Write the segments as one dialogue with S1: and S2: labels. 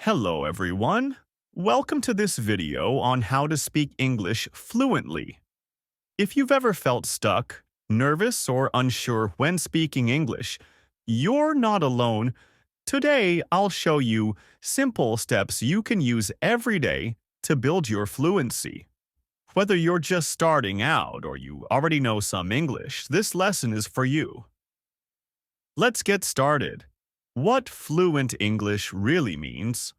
S1: Hello everyone. Welcome to this video on how to speak English fluently. If you've ever felt stuck, nervous, or unsure when speaking English, you're not alone. Today, I'll show you simple steps you can use every day to build your fluency. Whether you're just starting out or you already know some English, this lesson is for you. Let's get started. What fluent English really means.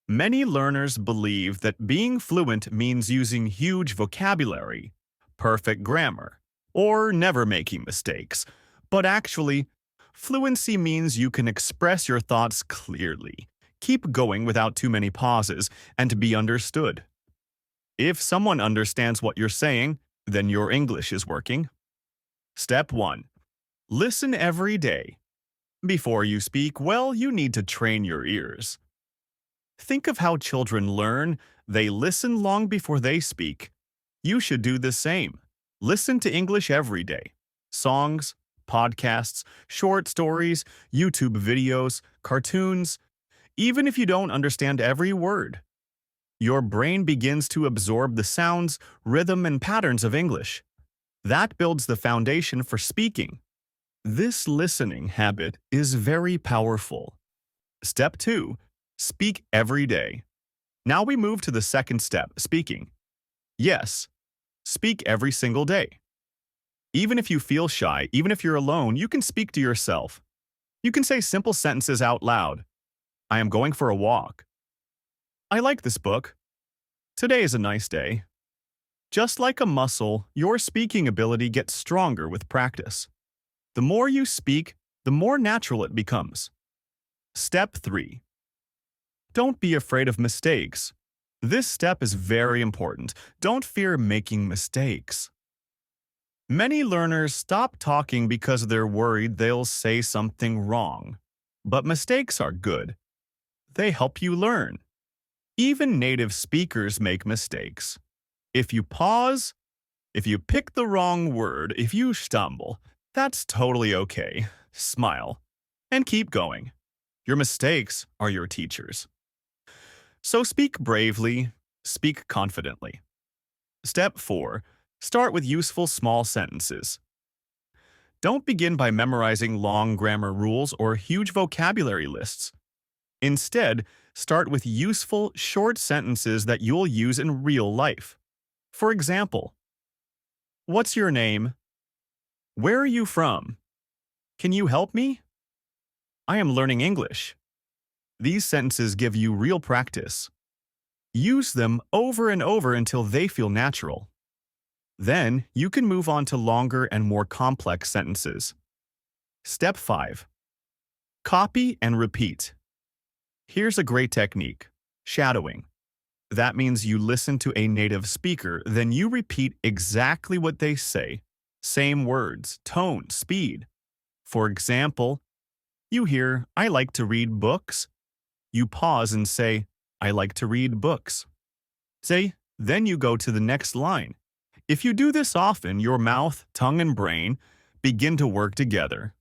S1: Many learners believe that being fluent means using huge vocabulary, perfect grammar, or never making mistakes. But actually, fluency means you can express your thoughts clearly, keep going without too many pauses, and be understood. If someone understands what you're saying, then your English is working. Step 1. Listen every day. Before you speak, well, you need to train your ears. Think of how children learn. They listen long before they speak. You should do the same. Listen to English every day. Songs, podcasts, short stories, YouTube videos, cartoons. Even if you don't understand every word, your brain begins to absorb the sounds, rhythm, and patterns of English. That builds the foundation for speaking. This listening habit is very powerful. Step 2. Speak every day. Now we move to the second step, speaking. Yes, speak every single day. Even if you feel shy, even if you're alone, you can speak to yourself. You can say simple sentences out loud. I am going for a walk. I like this book. Today is a nice day. Just like a muscle, your speaking ability gets stronger with practice. The more you speak, the more natural it becomes. Step 3. Don't be afraid of mistakes. This step is very important. Don't fear making mistakes. Many learners stop talking because they're worried they'll say something wrong. But mistakes are good. They help you learn. Even native speakers make mistakes. If you pause, if you pick the wrong word, if you stumble, that's totally okay. Smile and keep going. Your mistakes are your teachers. So speak bravely, speak confidently. Step 4. Start with useful small sentences. Don't begin by memorizing long grammar rules or huge vocabulary lists. Instead, start with useful, short sentences that you'll use in real life. For example, what's your name? Where are you from? Can you help me? I am learning English. These sentences give you real practice. Use them over and over until they feel natural. Then, you can move on to longer and more complex sentences. Step 5. Copy and repeat. Here's a great technique, shadowing. That means you listen to a native speaker, then you repeat exactly what they say. Same words, tone, speed. For example, you hear, I like to read books. You pause and say, I like to read books. Then you go to the next line. If you do this often, your mouth, tongue, and brain begin to work together.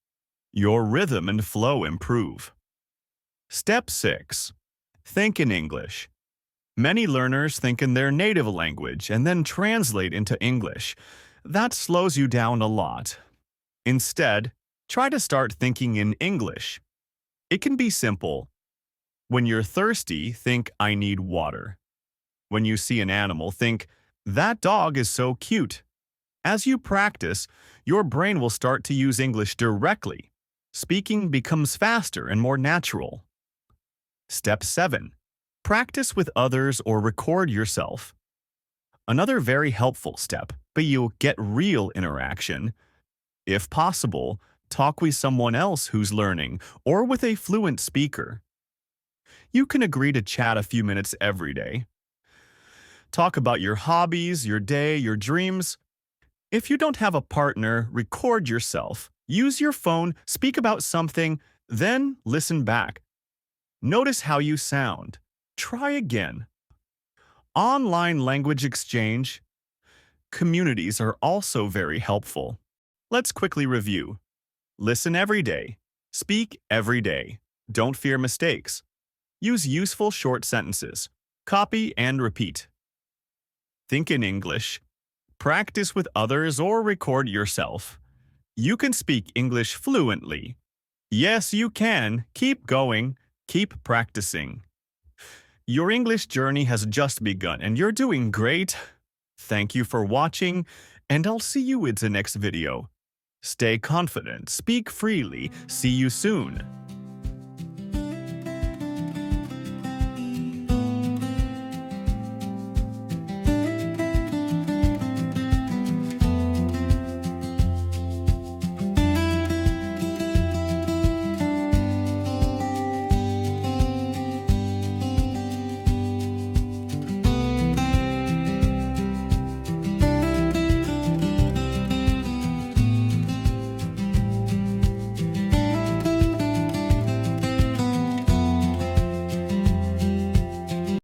S1: Your rhythm and flow improve. Step 6. Think in English. Many learners think in their native language and then translate into English. That slows you down a lot. Instead, try to start thinking in English. It can be simple. When you're thirsty, think, I need water. When you see an animal, think, that dog is so cute. As you practice, your brain will start to use English directly. Speaking becomes faster and more natural. Step 7. Practice with others or record yourself. Another very helpful step, but you'll get real interaction. If possible, talk with someone else who's learning or with a fluent speaker. You can agree to chat a few minutes every day. Talk about your hobbies, your day, your dreams. If you don't have a partner, record yourself. Use your phone, speak about something, then listen back. Notice how you sound. Try again. Online language exchange. Communities are also very helpful. Let's quickly review. Listen every day. Speak every day. Don't fear mistakes. Use useful short sentences. Copy and repeat. Think in English. Practice with others or record yourself. You can speak English fluently. Yes, you can. Keep going. Keep practicing. Your English journey has just begun and you're doing great. Thank you for watching, and I'll see you in the next video. Stay confident, speak freely. See you soon.